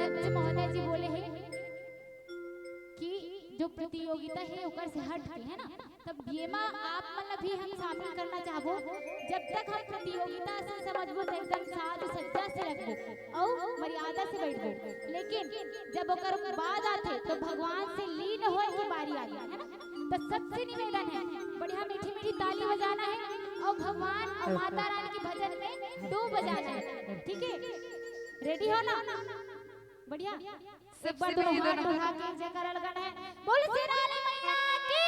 अध्यक्ष महोदय जी बोले हैं कि जो प्रतियोगिता है ओकर से हट के है ना, तब ये माँ आप मतलब भी हम शामिल करना चाहबो। जब तक हम प्रतियोगिता से समझबो तो एकदम साज सज्जा से रखबो और मर्यादा से बैठबो, लेकिन जब ओकर बाद आते तो भगवान से लीन होए की बारी आई है ना, तो सबसे निवेदन है बढ़िया मीठी मीठी ताली बजाना है और भगवान और माता रानी के भजन में डूब बजाना है। ठीक है, रेडी हो ना? बढ़िया, एक बार दोनों हाथ उठा के जयकारा लगाना है। बोल श्री रानी मैया की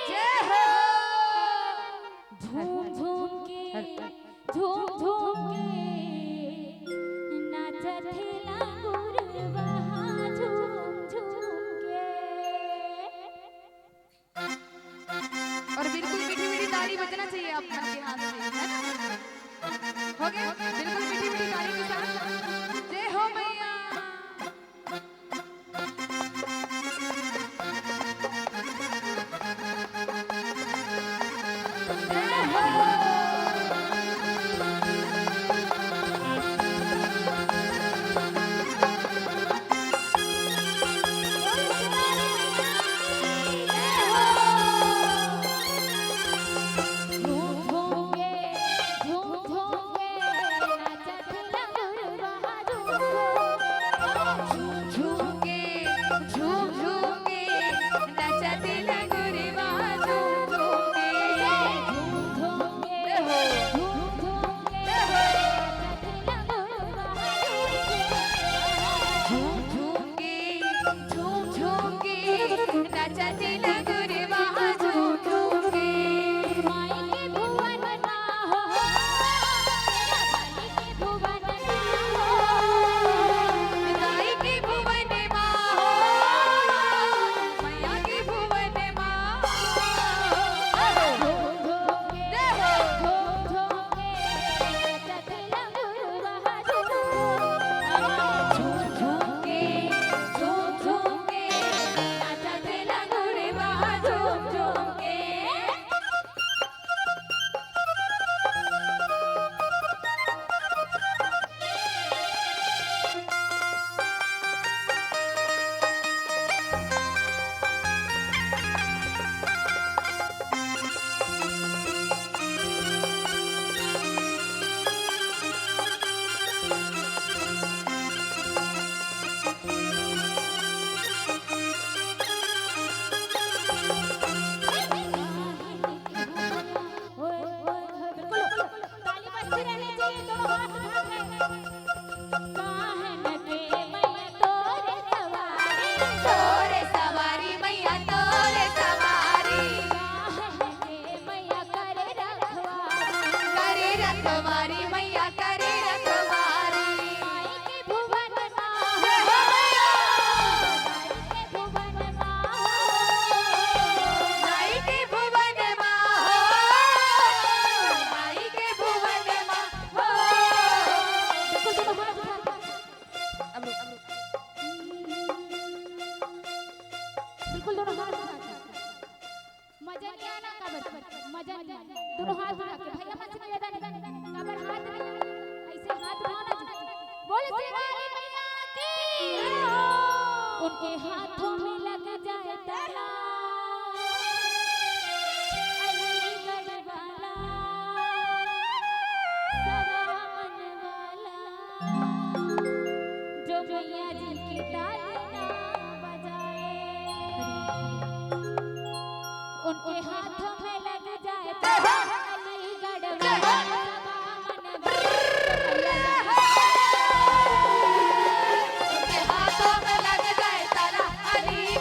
जय हो। झूम झूम के नाचत हेला गुरवा झूम झूम के। और बिल्कुल मीठी मीठी ताली बजना चाहिए आप मन के हाथ से, है ना? हो गया, बिल्कुल मीठी मीठी ताली के साथ जय हो मैया। दोनों हाथ उठा के भैया मन से निवेदन काबर हाथ ऐसे हाथ उठाओ ना। बोल श्री रानी मैया की उनके हाथों में लग जाए ताला अलीगढ़ वाला सवा मन वाला जो मैया जी की ताली ना बजाए उनके हाथों में लग जाए ताला अलीगढ़ वाला हाथों में लग जाए ताला अली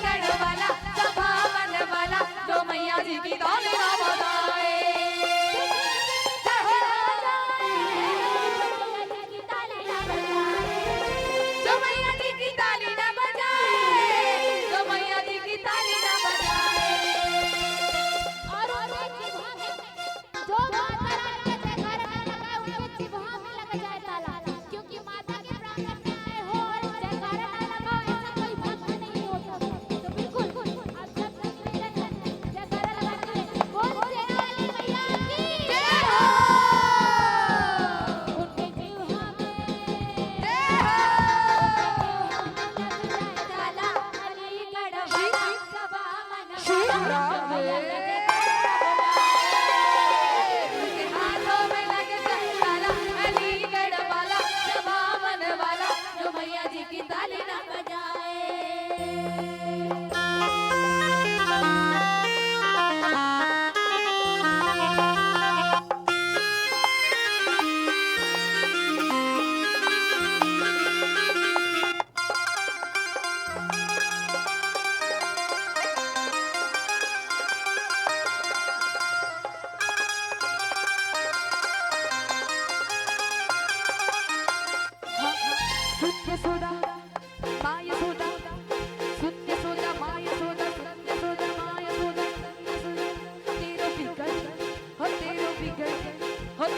रब उनके हाथों में लग जाए ताला, अलीगढ़ वाला जवामन वाला जो मैया जी की ताली ना बजाए। Yashoda, Ma Yashoda, Sun Yashoda, Ma Yashoda, Sun Yashoda, Ma Yashoda,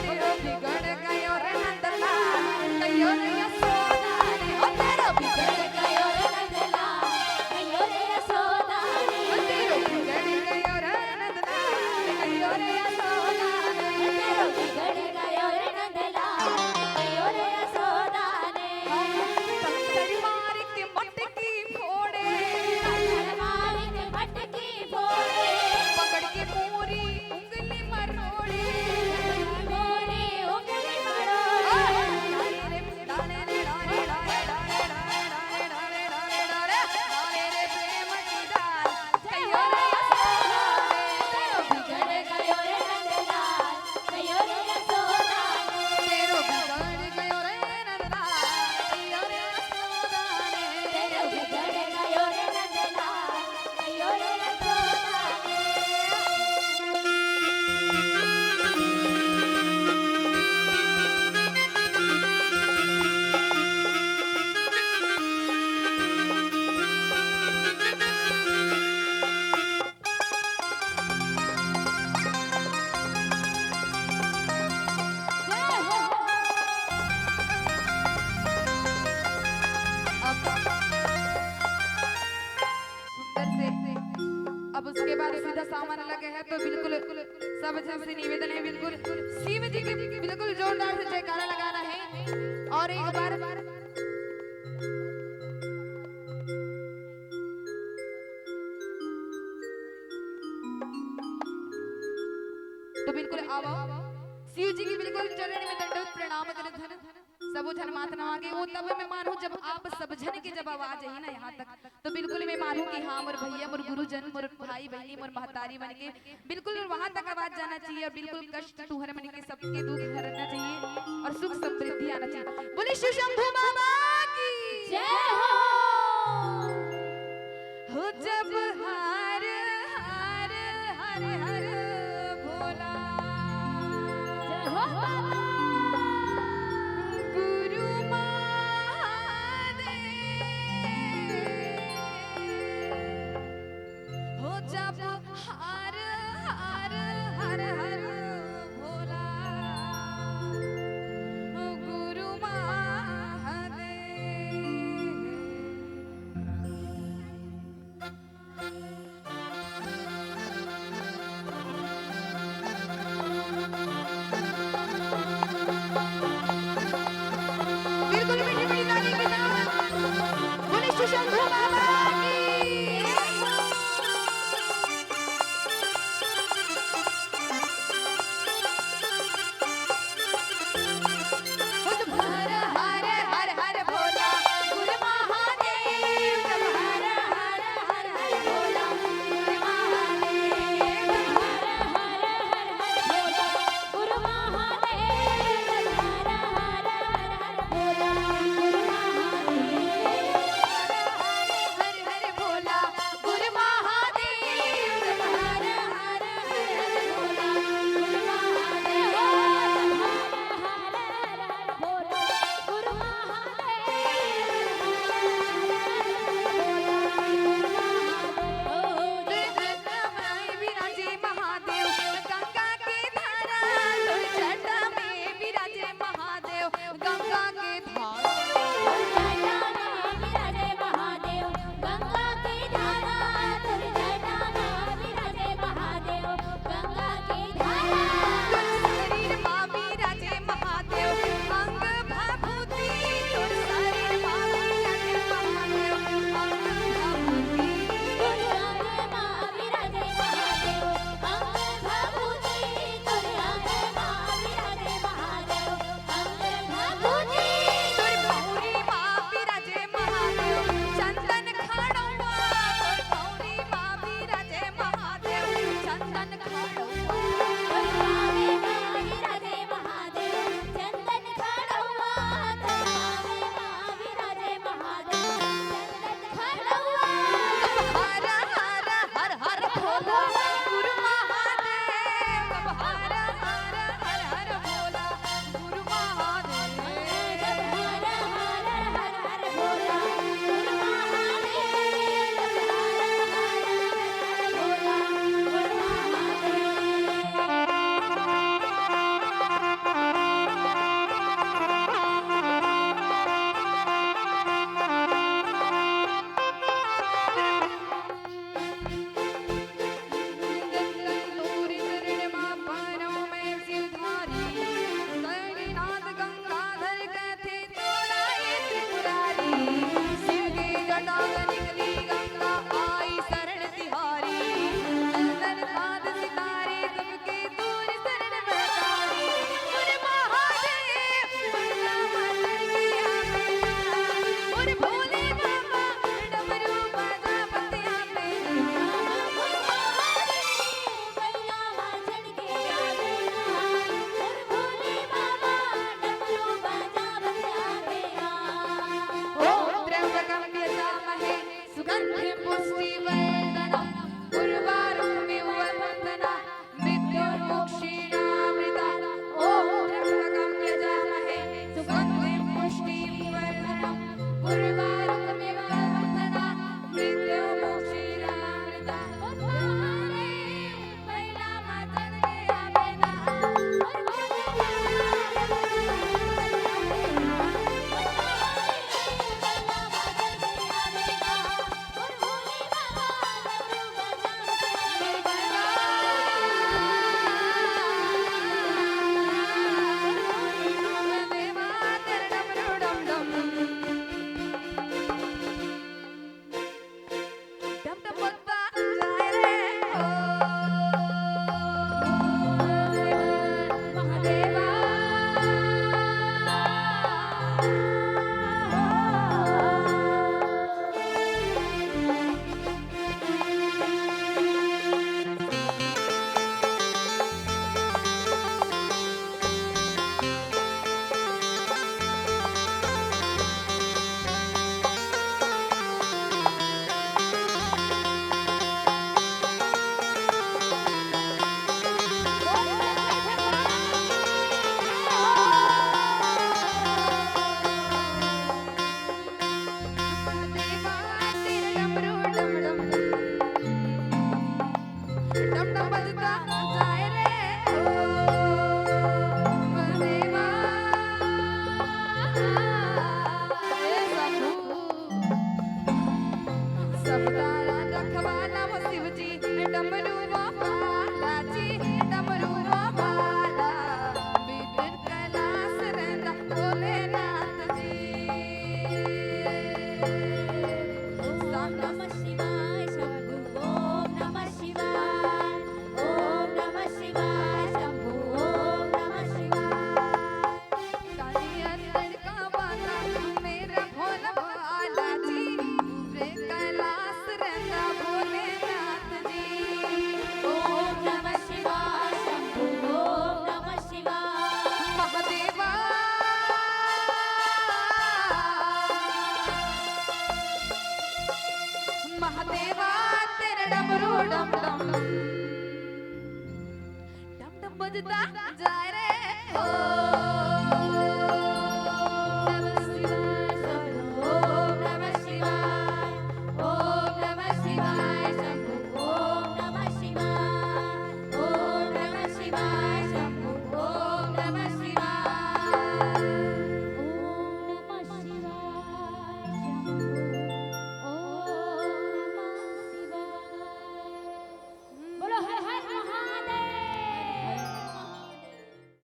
तेरो बिगड़ गयो रे नंदलाल, कयो रे यशोदा ने, हो तेरो बिगड़ गयो रे नंदलाल, कयो रे यशोदा ने, हो तेरो बिगड़ गयो रे नंदलाल, कयो रे यशोदा ने, तेरो बिगड़ गयो रे नंदलाल, कयो रे यशोदा ने। पत्थर मार के मटकी फोड़े, पत्थर मार के मटकी फोड़े, पकड़ के पूरी उंगली मरोड़े, मोरी उंगली मरोड़े, डाले रे डाले डाले डाले डाले डाले डाले डाले डाले रे प्रेम की डाल, कयो रे यशोदा ने, तेरो बिगड़ गयो रे नंदलाल, कयो रे यशोदा ने, तेरो बिगड़ गयो रे नंदलाल, कयो रे यशोदा ने, तेरो बिगड़ गयो रे नंदलाल, कयो रे यशोदा ने। सुंदर से अब उसके बाद सीधा सामान लगे है, तो बिल्कुल सब जन से निवेदन है, बिल्कुल शिव जी के बिल्कुल जोरदार से जयकारा लगाना है। और एक बार तो बिल्कुल आओ शिव जी की बिल्कुल चरण में दंडवत प्रणाम करत हन, सब जन मात ना आगे वो तब मैं मानूं जब आप सब जन की जब आवाज आई ना यहाँ तक, तो बिल्कुल मैं मानूं कि हाँ मोर भैया मोर गुरुजन मोर भाई बहनी मोर महतारी बन के बिल्कुल वहां तक आवाज जाना चाहिए, और बिल्कुल कष्ट तुहर मन के सबके दुख हरना चाहिए और सुख समृद्धि आना चाहिए। बोले शिव शंभू बाबा की जय हो। हो जब हार हार हर हर भोला, जय हो बाबा। गुरु महादेव हो जब हार हार हर हर भोला, गुरु बिल्कुल मीठी मीठी ताली के साथ बोले शिव शंभू बाबा की। डम डम बजता जाए रे महादेवा सब तारा रखवाला वो शिव जी डमरू वाला जी डमरू वाला भीतर कैलाश रहंदा भोलेनाथ जी ओम नमः शिवाय शंभु ओम नमः शिवाय ओम नमः शिवाय शंभु ओम नमः शिवाय कालिया लड़का वाला मेरा भोला वाला जी रे कैलाश रहंदा भोलेनाथ जी ओम नमः शिवाय शंभु ओम नमः शिवाय महादेवा महादेवा तेरे डमरू डम डम डम डम बजता जाए रे ओ